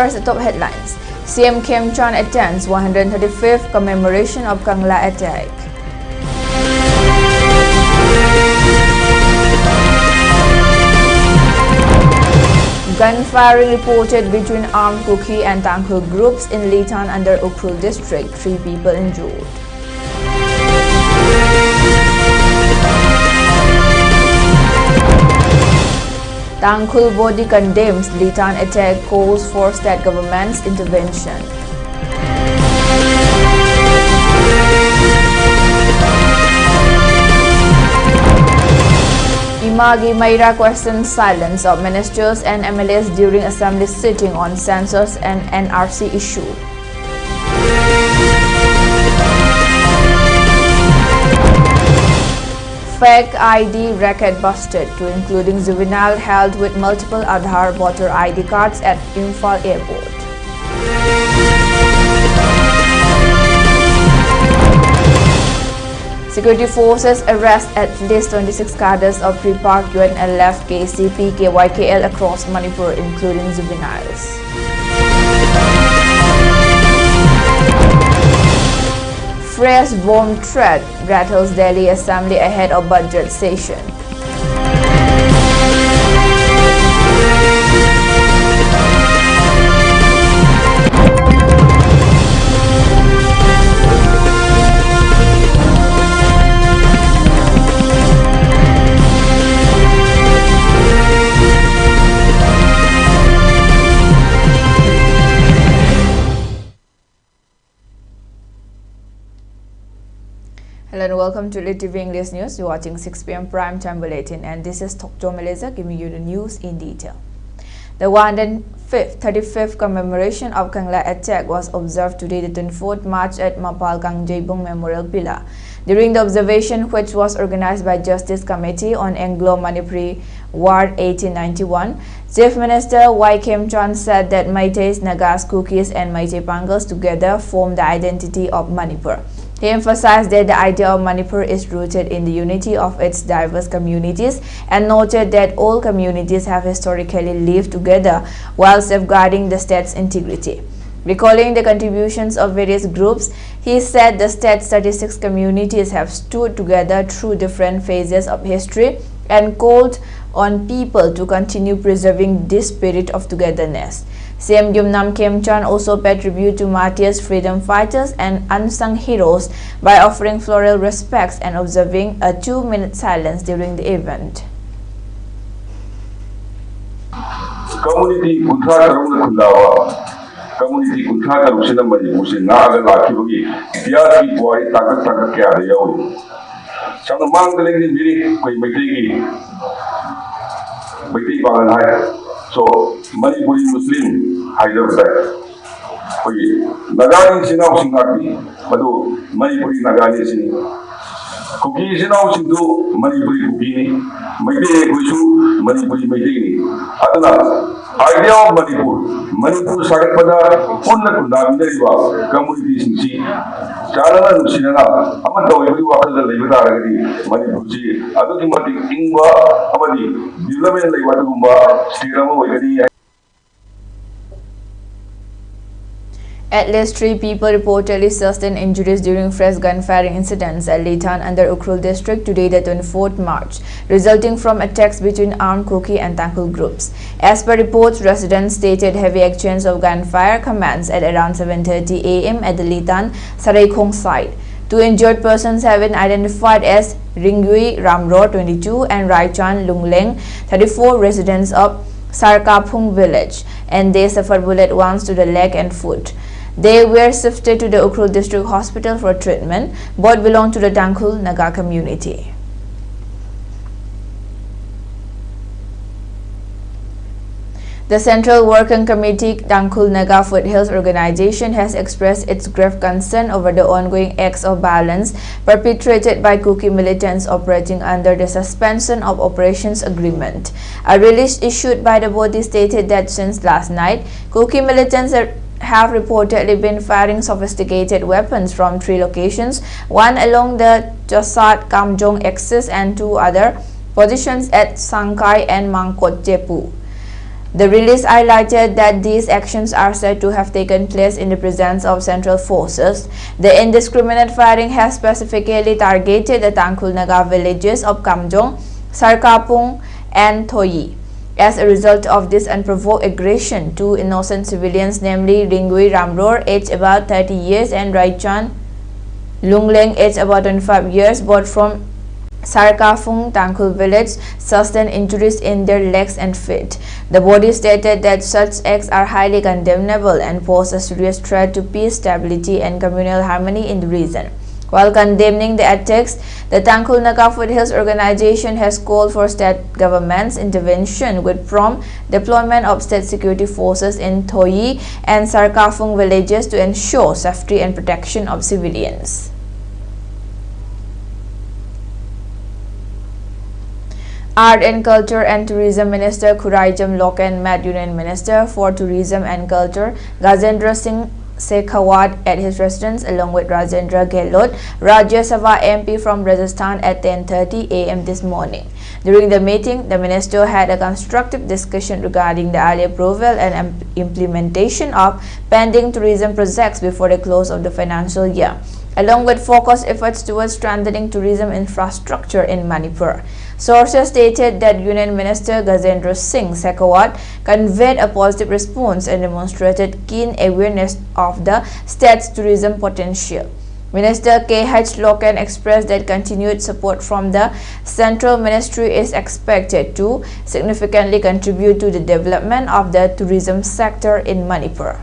First, the top headlines. CM Kem Chan attends 135th commemoration of Kangla attack. Gunfiring reported between armed Kuki and Tangkhul groups in Litan under Ukhrul district. 3 people injured. Tangkhul body condemns Litan attack, calls for state government's intervention. Imagi Maira questions silence of ministers and MLAs during assembly sitting on Census and NRC issue. Fake ID racket busted, to including juvenile held with multiple Aadhaar voter ID cards at Imphal airport. Security forces arrest at least 26 cadres of Pre-Park UNLF KCP KYKL across Manipur, including juveniles. Fresh bomb threat rattles Delhi Assembly ahead of budget session. Hello and welcome to ELITETV English News. You're watching 6 p.m. Prime Time Bulletin, and this is Dr. Aleza giving you the news in detail. The 135th commemoration of Kangla attack was observed today, the 24th March at Mapal Kangjebong Memorial Pillar. During the observation, which was organized by Justice Committee on Anglo-Manipuri War 1891, Chief Minister Y. Kem Chan said that Meiteis, Nagas, Kukis and Meitei Pangals together form the identity of Manipur. He emphasized that the idea of Manipur is rooted in the unity of its diverse communities and noted that all communities have historically lived together while safeguarding the state's integrity. Recalling the contributions of various groups, he said the state's 36 communities have stood together through different phases of history and called on people to continue preserving this spirit of togetherness. CM Gyumnam Kem Chan also paid tribute to martyrs, freedom fighters and unsung heroes by offering floral respects and observing a 2-minute silence during the event. Community community kuntra karusina Manipur se naga lakhibugi tiari boy tak kya de yawi sam mang de ni biri koi meti bangan hai so Manipuri Muslim Hyderabad koi nagani sinau singati madu Manipuri nagani sini Kuki sinau sindu Manipuri kuki ni meti kuisu Manipuri meti ni aduna idea of Manipur sagat pada punna kunda minariwa community singsi charana nusinana amata oibri wakal leibata aragadi Manipur ji aduki mati ingwa amadi development leibata gumba stirama oigadi. At least 3 people reportedly sustained injuries during fresh gunfiring incidents at Litan under Ukhrul district today, the 24th March, resulting from attacks between armed Kuki and Tangkhul groups. As per reports, residents stated heavy exchange of gunfire commenced at around 7:30 a.m. at the Litan Saraikhong site. 2 injured persons have been identified as Ringui Ramro, 22, and Raichan Lungleng, 34, residents of Sarkaphung village, and they suffered bullet wounds to the leg and foot. They were shifted to the Ukhrul district hospital for treatment. Both belong to the Tangkhul Naga community. The Central Working Committee Tangkhul Naga Foothills Organization has expressed its grave concern over the ongoing acts of violence perpetrated by Kuki militants operating under the Suspension of Operations Agreement. A release issued by the body stated that since last night, Kuki militants have reportedly been firing sophisticated weapons from 3 locations, one along the Chosat Kamjong axis and 2 other positions at Sangkai and Mangkot Jepu. The release highlighted that these actions are said to have taken place in the presence of central forces. The indiscriminate firing has specifically targeted the Tangkhul Naga villages of Kamjong, Sarkapung, and Thoyi. As a result of this unprovoked aggression, two innocent civilians, namely Ringui Ramror, aged about 30 years, and Raichan Lungleng, aged about 25 years, both from Sarkapung Tangkhul village, sustained injuries in their legs and feet. The body stated that such acts are highly condemnable and pose a serious threat to peace, stability, and communal harmony in the region. While condemning the attacks, the Tangkhul Naga Foothills Organization has called for state government's intervention with prompt deployment of state security forces in Thoyi and Sarkapung villages to ensure safety and protection of civilians. Art and Culture and Tourism Minister Khuraijam Loken met Union Minister for Tourism and Culture Gajendra Singh Shekhawat at his residence along with Rajendra Gehlot, Rajya Sabha MP from Rajasthan at 10:30 a.m. this morning. During the meeting, the minister had a constructive discussion regarding the early approval and implementation of pending tourism projects before the close of the financial year, along with focused efforts towards strengthening tourism infrastructure in Manipur. Sources stated that Union Minister Gajendra Singh Shekhawat conveyed a positive response and demonstrated keen awareness of the state's tourism potential. Minister K.H. Loken expressed that continued support from the central ministry is expected to significantly contribute to the development of the tourism sector in Manipur.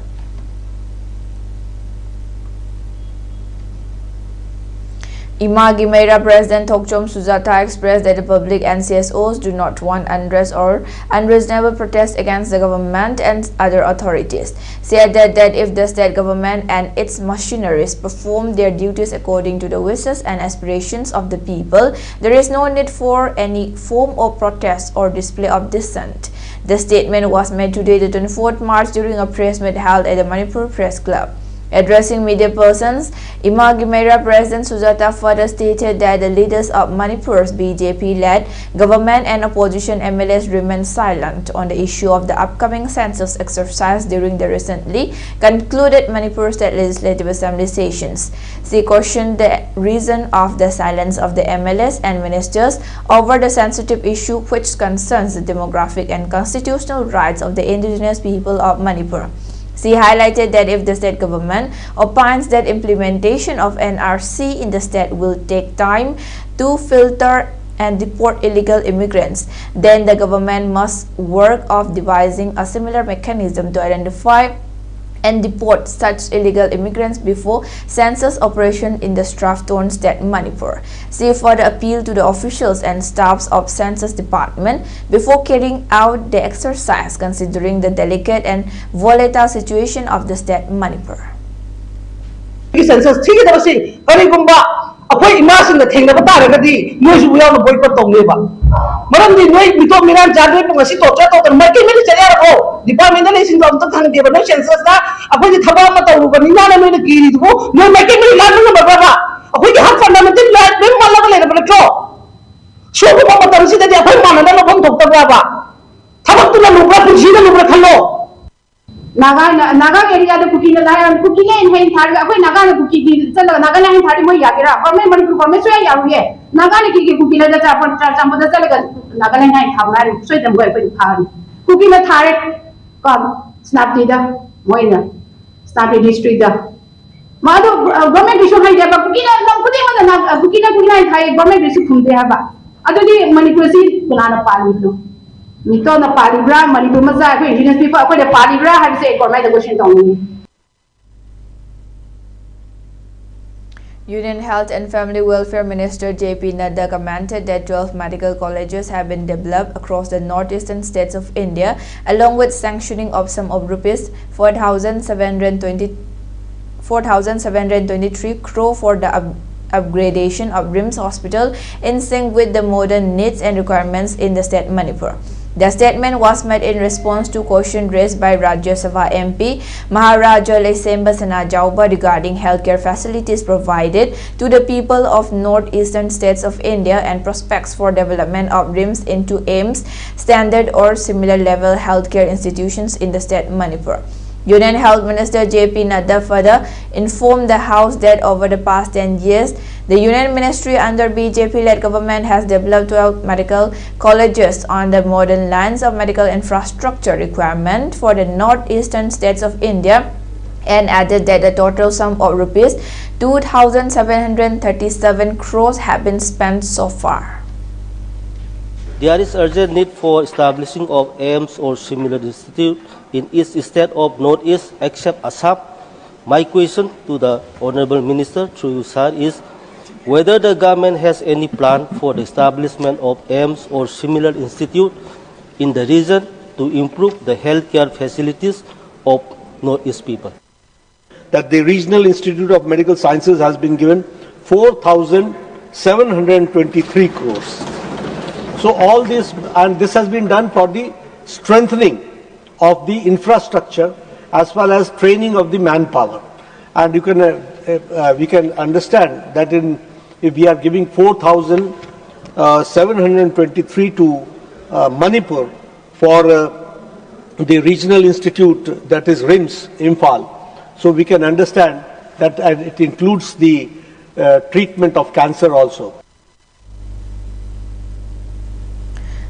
Imagimeira President Thokchom Sujata expressed that the public and CSOs do not want unrest or unreasonable protest against the government and other authorities. She added that if the state government and its machineries perform their duties according to the wishes and aspirations of the people, there is no need for any form of protest or display of dissent. The statement was made today, the 24th March, during a press meet held at the Manipur Press Club. Addressing media persons, Imagimeira President Sujata further stated that the leaders of Manipur's BJP-led government and opposition MLAs remain silent on the issue of the upcoming census exercise during the recently concluded Manipur State Legislative Assembly sessions. She questioned the reason of the silence of the MLAs and ministers over the sensitive issue which concerns the demographic and constitutional rights of the indigenous people of Manipur. She highlighted that if the state government opines that implementation of NRC in the state will take time to filter and deport illegal immigrants, then the government must work of devising a similar mechanism to identify and deport such illegal immigrants before census operation in the Strathtorn State, Manipur. She further appealed to the officials and staffs of Census Department before carrying out the exercise, considering the delicate and volatile situation of the state, Manipur. Census अखोई इमासिंग the थेंगब तारगदी नोइसु यावनो बोयकॉट तौनेबा मरमदि नोइ बितो मिरान जादे पंगसी तोचा तो मरके मिनि चलेरबो department lacing तो अमत थांगदेबा no census दा अखोई थबा म तौरुबनि नाना नोइ कीरि दुबो no मरके मिनि लान न बबा अखोई हक फंडामेंटल राइट बे मल्लाबा लेरबा नट्रो सोबो मतम सिददि अखोई मानना लबम थोक्तबाबा थबक तुला नुबा पुजिना नुबा खल्लो Naga area the Kuki line Kuki line है थार अखोई नागा न कुकी की चल नागा लाइन थारी मोय यागिरा गवर्नमेंट मणिपुर गवर्नमेंट सोया यारुए नागा ने की कुकी ला जा अपन चांबद चल नागा लाइन है थाबनारी सोय दम गय पे थारी कुकी ला थारे का स्नैपडी दा मोयना स्नैपडी डिस्ट्रिक्ट दा मादो गवर्नमेंट इशू है जब कुकी ला नम कुदी मन ना कुकी ला थाई गवर्नमेंट इशू खुंदे हबा अदोदी मणिपुर सी कुलाना पाली no Mito na palibra, Manipur maza, ako indigenous people, ako na palibra, have say, government negotiation tawni. Union Health and Family Welfare Minister J.P. Nadda commented that 12 medical colleges have been developed across the northeastern states of India, along with sanctioning of some of rupees 4,723 crore for the upgradation of RIMS Hospital in sync with the modern needs and requirements in the state Manipur. The statement was made in response to question raised by Rajya Sabha MP Maharaja Lesemba Sanajauba regarding healthcare facilities provided to the people of northeastern states of India and prospects for development of RIMS into AIMS standard or similar level healthcare institutions in the state Manipur. Union Health Minister J.P. Nadda further informed the House that over the past 10 years, the Union Ministry under BJP-led government has developed 12 medical colleges on the modern lines of medical infrastructure requirement for the northeastern states of India, and added that the total sum of rupees 2,737 crores have been spent so far. There is urgent need for establishing of AIMS or similar institute in each state of Northeast except Assam. My question to the Honorable Minister through you, sir, is whether the government has any plan for the establishment of AIMS or similar institute in the region to improve the healthcare facilities of Northeast people. That the Regional Institute of Medical Sciences has been given 4,723 crores. So all this, and this has been done for the strengthening of the infrastructure as well as training of the manpower. And you can, we can understand that if we are giving 4,723 to Manipur for the Regional Institute, that is RIMS, Imphal. So we can understand that it includes the treatment of cancer also.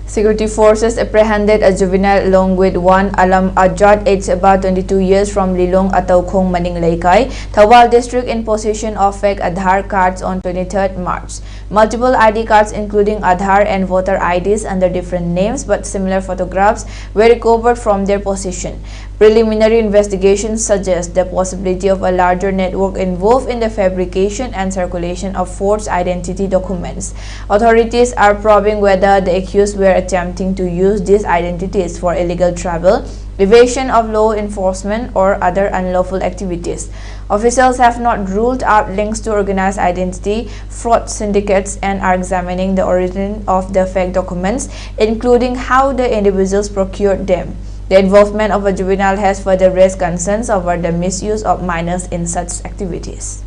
Security forces apprehended a juvenile along with one Alam Ajad, aged about 22 years, from Lilong Ataukhong, Maning Laikai, Thawal district, in possession of fake Aadhaar cards on 23rd March. Multiple ID cards including Aadhaar and voter IDs under different names but similar photographs were recovered from their possession. Preliminary investigations suggest the possibility of a larger network involved in the fabrication and circulation of forged identity documents. Authorities are probing whether the accused were attempting to use these identities for illegal travel, evasion of law enforcement, or other unlawful activities. Officials have not ruled out links to organized identity fraud syndicates and are examining the origin of the fake documents, including how the individuals procured them. The involvement of a juvenile has further raised concerns over the misuse of minors in such activities.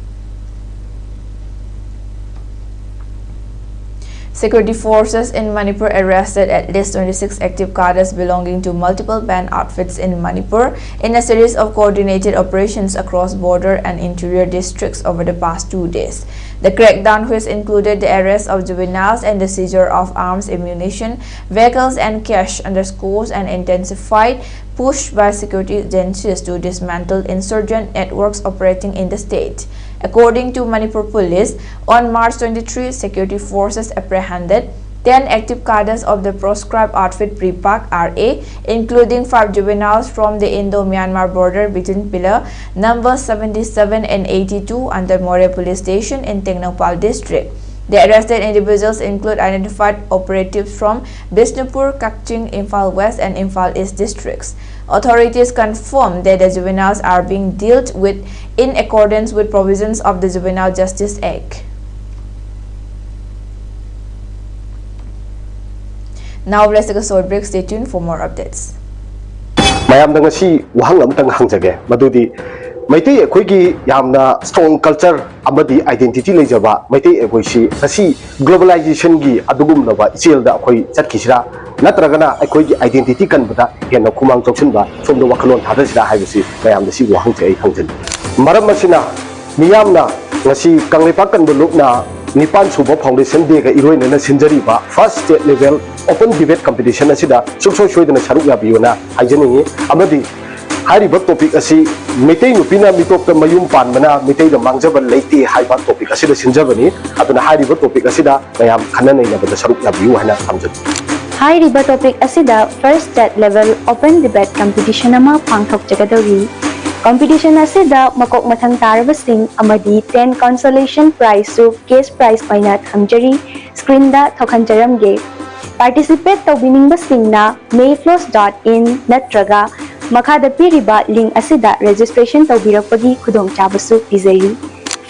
Security forces in Manipur arrested at least 26 active cadres belonging to multiple band outfits in Manipur in a series of coordinated operations across border and interior districts over the past 2 days. The crackdown, which included the arrest of juveniles and the seizure of arms, ammunition, vehicles and cash, underscores an intensified push by security agencies to dismantle insurgent networks operating in the state. According to Manipur Police, on March 23, security forces apprehended 10 active cadres of the proscribed outfit Pripak RA, including 5 juveniles from the Indo-Myanmar border between pillar numbers 77 and 82 under More Police Station in Tengnopal district. The arrested individuals include identified operatives from Bishnupur, Kakching, Imphal West and Imphal East districts. Authorities confirmed that the juveniles are being dealt with in accordance with provisions of the Juvenile Justice Act. Now let's take a short break. Stay tuned for more updates. Mayam dang si wahang amtang hangjage madudi Maitei akhoi yamna strong culture amadi identity lejaba Maitei akhoi si asi globalization gi adugum laba ichel da akhoi chatkisira natragana akhoi gi identity kan bada hena khumang choksinba somdo wakhalon thadasira haibasi mayam da si wahang chai khangjen maram asina miyamna ngasi Kangla kan bulukna Nipan Suba Foundation Day ga iroina na sinjari ba first state level open debate competition asida suksoi soidana saruk yabiona haijani amadi hariba topic asi Mitei nupina mitop mayum pan mana Mitei da mangjaba leiti haiba topic asida sinjabani aduna hariba topic asida mayam khanana ina bada saruk yabiu hana samjad hariba topic asida first state level open debate competition ama pangthok jagadori competition asida makok mathang tarabasing amadi 10 consolation prize su case prize paina thamjari screen da thokhanjaramge participate tawbining basingna mayflows.in natraga Makada piriba link asida registration tawbirakpagi khudong chabasu pizari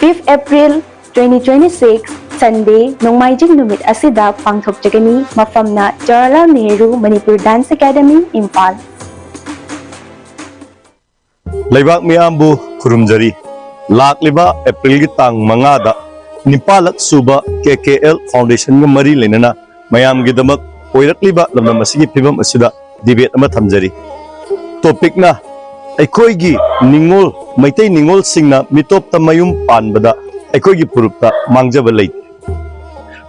5th April 2026 Sunday, Nongmaijing Numit Asida Pangthokjagani, Mafamna Jawaharlal Nehru Manipur Dance Academy, Impal. Laibak miyambu kurumjari. Lakliba April gitang mangada nipalak suba KKL Foundation ng mari lenana mayam gidamak oirakliba lamna masigi pibam asida debate ama thamjari. Topic na aikoigi ningol maitai ningol singna mitop tamayum panbada aikoigi purupta mangjaba leit.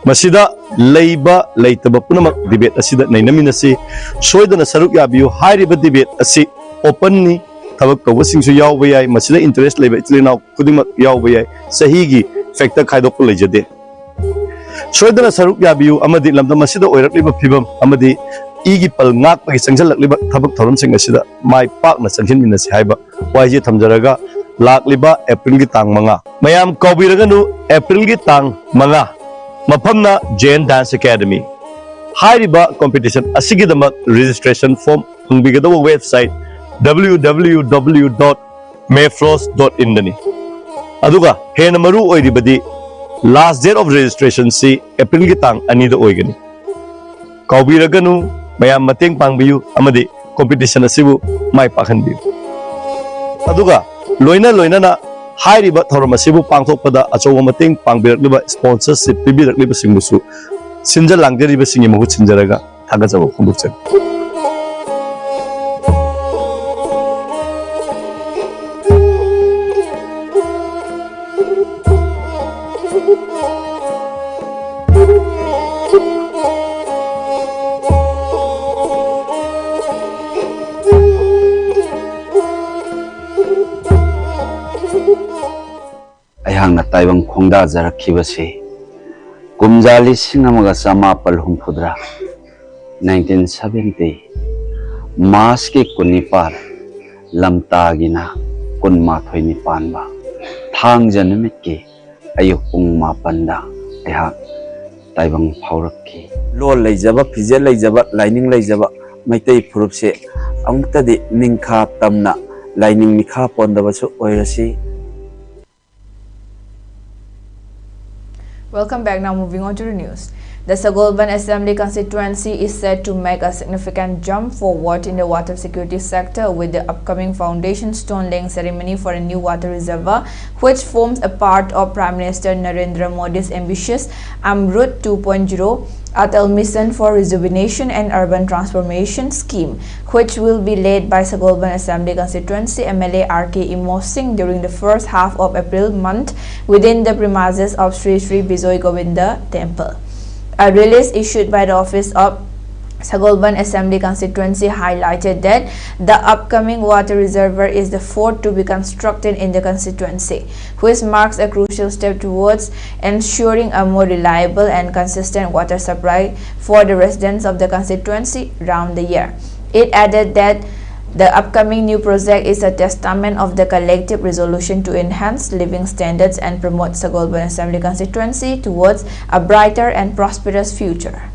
Masida leiba leitaba punamak debate asida nainaminasi soidana saruk yabiu hairiba debate asi open ni tabak tawasingsu yawbayay masida interest leba itlinaw kudimak yawbayay sahigi factor khaidok lejade soidana saruk yabiu amadi lamda masida oirakliba phibam amadi igi pal ngak pagi sangjalakliba tabak thoram sing asida mai pak na sanghin minasi haiba waije thamjaraga lakliba April gi tang manga mayam kawbiraganu April gi tang manga maphamna Jain Dance Academy hairiba competition asigidamak registration form hungbigadawa website www.mayfloss.in dani aduga hena maru oiribadi last date of registration si April gi tang ani da oigani kawbiraganu mayam mateng pangbiyu amadi competition asibu mai pakhanbiyu aduga loina na hairiba thoram asibu pangthokpada achowa mateng pangbirakliba sponsorship pibirakliba singbusu sinjal langderiba singi mahut sinjaraga thagajaba khundukchak ayang taibang khongda jarakhibasi kumjali singamaga samapal humphudra 1970 maski kunipal lamtagina kunmathoi nipan ba thangja numitki ayuk pung mapanda ayang taibang phaurakki lol leijaba phije leijaba lining leijaba maitai phurupse amtadi ningkha tamna lining mikha pondabasu oirasi. Welcome back. Now moving on to the news. The Sagolban Assembly constituency is set to make a significant jump forward in the water security sector with the upcoming foundation stone laying ceremony for a new water reservoir, which forms a part of Prime Minister Narendra Modi's ambitious Amrut 2.0 Atal Mission for Rejuvenation and Urban Transformation scheme, which will be led by Sagolban Assembly constituency MLA R.K. Imo Singh during the first half of April month within the premises of Sri Sri Bijoy Govinda Temple. A release issued by the office of Sagolban Assembly constituency highlighted that the upcoming water reservoir is the fourth to be constructed in the constituency, which marks a crucial step towards ensuring a more reliable and consistent water supply for the residents of the constituency round the year. It added that the upcoming new project is a testament of the collective resolution to enhance living standards and promote Sagolban Assembly constituency towards a brighter and prosperous future.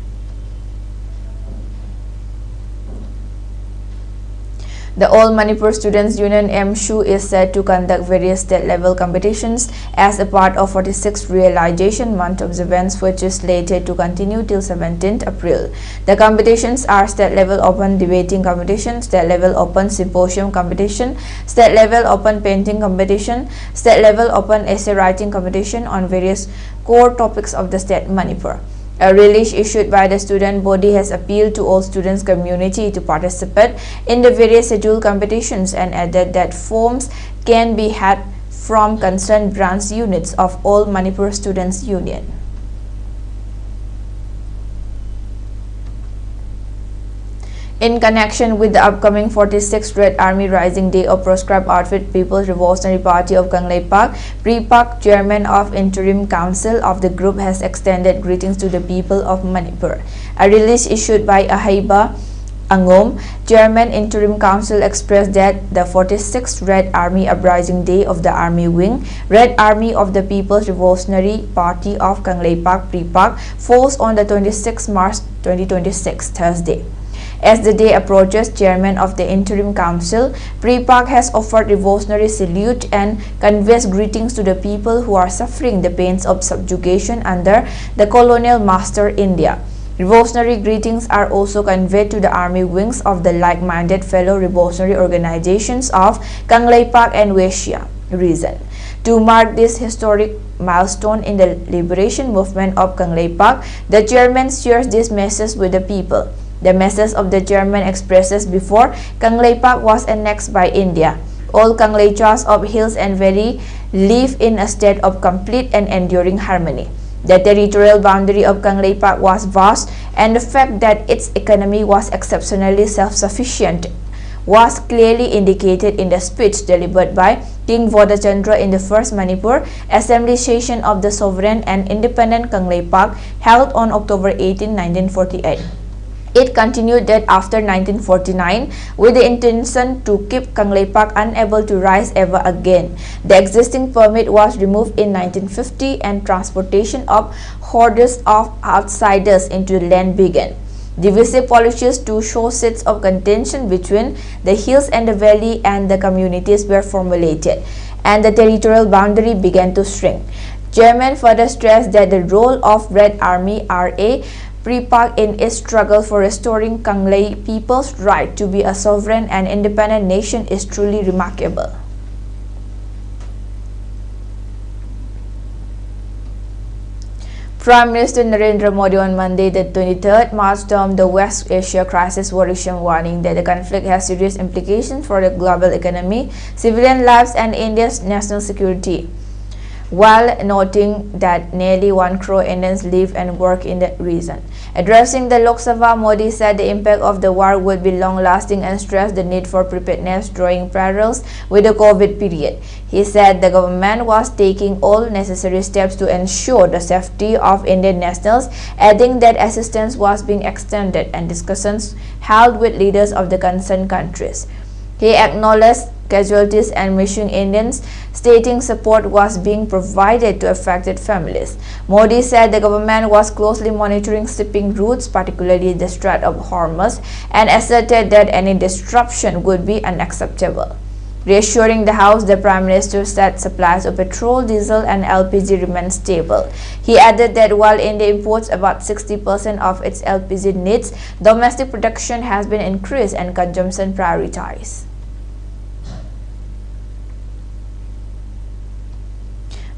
The All Manipur Students Union MSU is set to conduct various state-level competitions as a part of 46th Realization Month observance, which is slated to continue till 17th April. The competitions are state-level open debating competition, state-level open symposium competition, state-level open painting competition, state-level open essay writing competition on various core topics of the state Manipur. A release issued by the student body has appealed to all students community to participate in the various scheduled competitions and added that forms can be had from concerned branch units of all Manipur Students Union. In connection with the upcoming 46th Red Army Rising Day of Proscribed Outfit People's Revolutionary Party of Kangla Pre-Pak Chairman of Interim Council of the group has extended greetings to the people of Manipur. A release issued by Ahaiba Angom, Chairman Interim Council, expressed that the 46th Red Army Uprising Day of the Army Wing, Red Army of the People's Revolutionary Party of Kangla Pre-Pak falls on the 26th March 2026, Thursday. As the day approaches, Chairman of the Interim Council, Pripak has offered revolutionary salute and conveys greetings to the people who are suffering the pains of subjugation under the colonial master India. Revolutionary greetings are also conveyed to the army wings of the like-minded fellow revolutionary organizations of Kangla and Westia region. To mark this historic milestone in the liberation movement of Kangla, the chairman shares this message with the people. The message of the chairman expresses before Kangla was annexed by India. All Kanglechas of hills and valley live in a state of complete and enduring harmony. The territorial boundary of Kangla was vast, and the fact that its economy was exceptionally self-sufficient was clearly indicated in the speech delivered by King Vodachandra in the first Manipur Assembly session of the sovereign and independent Kangla held on October 18, 1948. It continued that after 1949, with the intention to keep Kangla unable to rise ever again, the existing permit was removed in 1950 and transportation of hordes of outsiders into the land began. Divisive policies to show seats of contention between the hills and the valley and the communities were formulated, and the territorial boundary began to shrink. Chairman further stressed that the role of Red Army RA Pripak in its struggle for restoring Kangla people's right to be a sovereign and independent nation is truly remarkable. Prime Minister Narendra Modi on Monday, the 23rd March, termed the West Asia crisis worrisome, warning that the conflict has serious implications for the global economy, civilian lives, and India's national security, while noting that nearly 1 crore Indians live and work in the region. Addressing the Lok Sabha, Modi said the impact of the war would be long-lasting and stressed the need for preparedness, drawing parallels with the COVID period. He said the government was taking all necessary steps to ensure the safety of Indian nationals, adding that assistance was being extended and discussions held with leaders of the concerned countries. He acknowledged casualties and missing Indians, stating support was being provided to affected families. Modi said the government was closely monitoring shipping routes, particularly the Strait of Hormuz, and asserted that any disruption would be unacceptable. Reassuring the House, the Prime Minister said supplies of petrol, diesel, and LPG remain stable. He added that while India imports about 60% of its LPG needs, domestic production has been increased and consumption prioritized.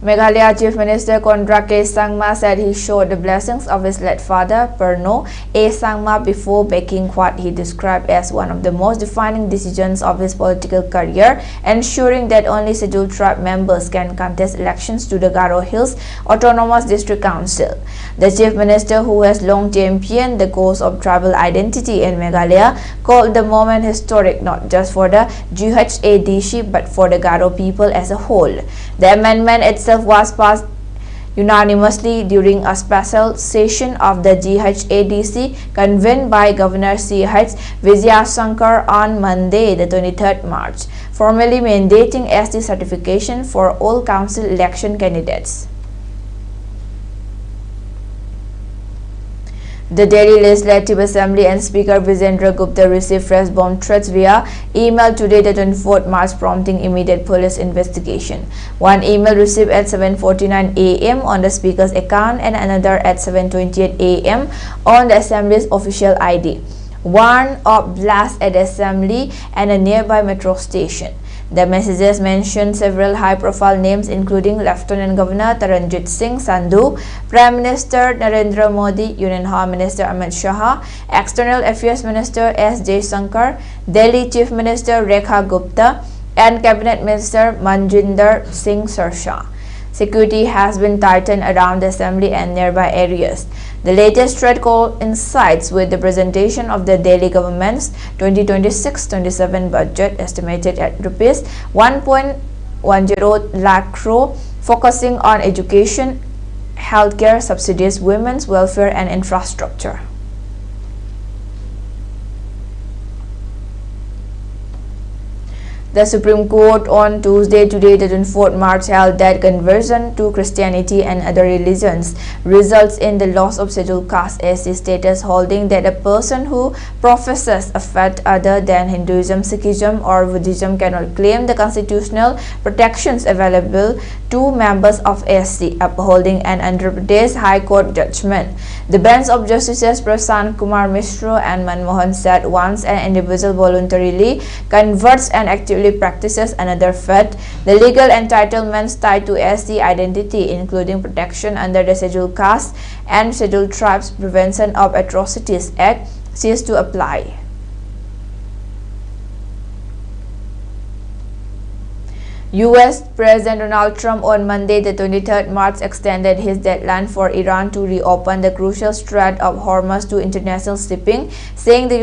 Meghalaya Chief Minister Kondrak K. Sangma said he showed the blessings of his late father, Perno A. Sangma, before making what he described as one of the most defining decisions of his political career, ensuring that only scheduled tribe members can contest elections to the Garo Hills Autonomous District Council. The Chief Minister, who has long championed the cause of tribal identity in Meghalaya, called the moment historic not just for the GHADC but for the Garo people as a whole. The amendment itself was passed unanimously during a special session of the GHADC convened by Governor C.H. Vijayasankar on Monday, the 23rd March, formally mandating ST certification for all council election candidates. The Delhi Legislative Assembly and Speaker Vijendra Gupta received fresh bomb threats via email today, the 24th March, prompting immediate police investigation. One email received at 7:49 a.m. on the Speaker's account and another at 7:28 a.m. on the Assembly's official ID. One of blast at the Assembly and a nearby metro station. The messages mentioned several high-profile names including Lieutenant Governor Taranjit Singh Sandhu, Prime Minister Narendra Modi, Union Home Minister Amit Shah, External Affairs Minister S. Jaishankar, Delhi Chief Minister Rekha Gupta, and Cabinet Minister Manjinder Singh Sirsha. Security has been tightened around the Assembly and nearby areas. The latest threat coincides with the presentation of the Delhi government's 2026-27 budget, estimated at Rs 1.10 lakh crore, focusing on education, healthcare, subsidies, women's welfare, and infrastructure. The Supreme Court on Tuesday, today, the 24th March, held that conversion to Christianity and other religions results in the loss of scheduled caste SC status, holding that a person who professes a faith other than Hinduism, Sikhism, or Buddhism cannot claim the constitutional protections available to members of SC, upholding an Andhra Pradesh High Court judgment. The bench of Justices Prasant Kumar Mishra and Manmohan said once an individual voluntarily converts and actively practices another faith, the legal entitlements tied to SC identity, including protection under the Scheduled Caste and Scheduled Tribes Prevention of Atrocities Act, cease to apply. US President Donald Trump on Monday, the 23rd March, extended his deadline for Iran to reopen the crucial Strait of Hormuz to international shipping, saying the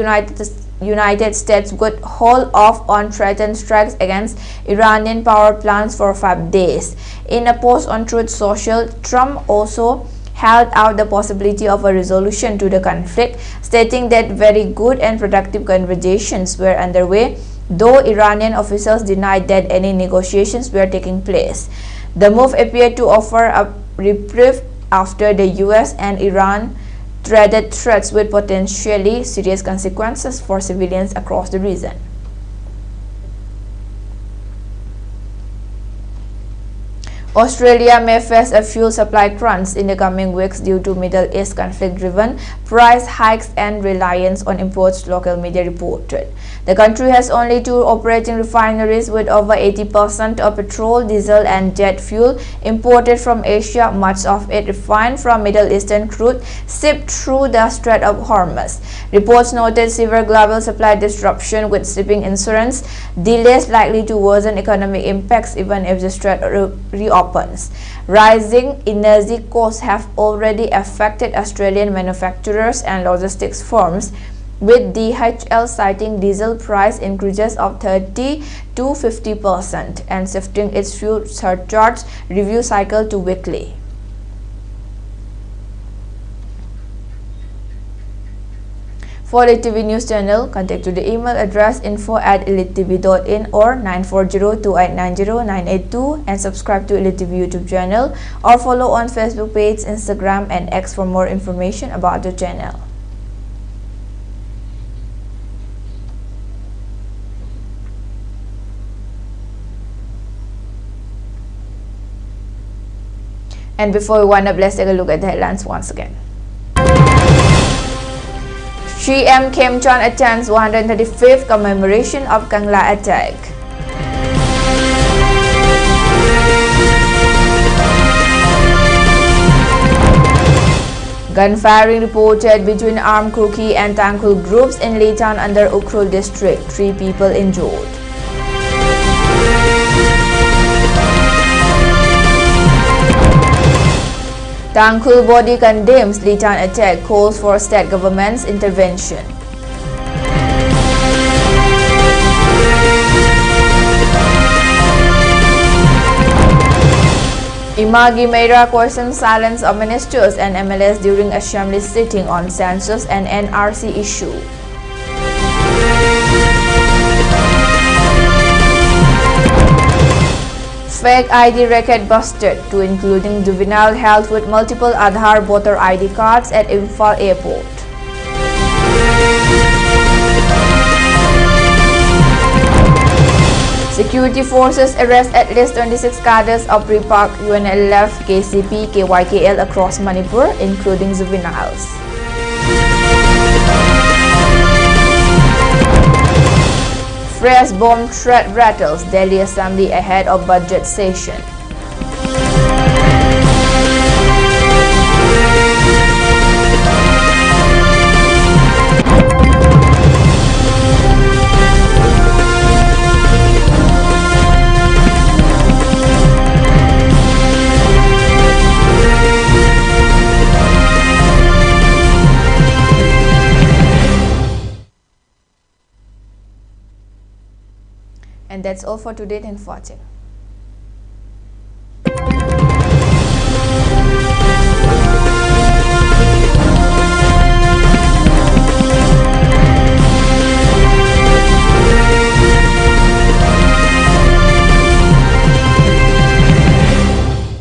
United States would hold off on threatened strikes against Iranian power plants for 5 days. In a post on Truth Social, Trump also held out the possibility of a resolution to the conflict, stating that very good and productive conversations were underway, though Iranian officials denied that any negotiations were taking place. The move appeared to offer a reprieve after the US and Iran traded threats with potentially serious consequences for civilians across the region. Australia may face a fuel supply crunch in the coming weeks due to Middle East conflict-driven price hikes and reliance on imports, local media reported. The country has only 2 operating refineries, with over 80% of petrol, diesel and jet fuel imported from Asia, much of it refined from Middle Eastern crude shipped through the Strait of Hormuz. Reports noted severe global supply disruption, with shipping insurance delays likely to worsen economic impacts even if the strait reopens. Rising energy costs have already affected Australian manufacturers and logistics firms, with DHL citing diesel price increases of 30 to 50% and shifting its fuel surcharge review cycle to weekly. For ELITETV News Channel, contact to the email address info@elitetv.in or 9402890982 and subscribe to ELITETV YouTube channel or follow on Facebook page, Instagram and X for more information about the channel. And before we wind up, let's take a look at the headlines once again. GM Kim Jong attends 135th commemoration of Kangla attack. Gunfiring reported between armed Kuki and Tangkhul groups in Leitan under Ukhrul district. 3 people injured. Tangkhul body condemns Leitan attack, calls for state government's intervention. Imagi Meira questions silence of ministers and MLAs during assembly sitting on Census and NRC issue. Fake ID racket busted, to including juvenile held with multiple Aadhaar voter ID cards at Imphal Airport. Security forces arrest at least 26 cadres of Repark UNLF, KCP, KYKL across Manipur, including juveniles. Fresh bomb threat rattles Delhi Assembly ahead of budget session. And that's all for today. Thanks for watching.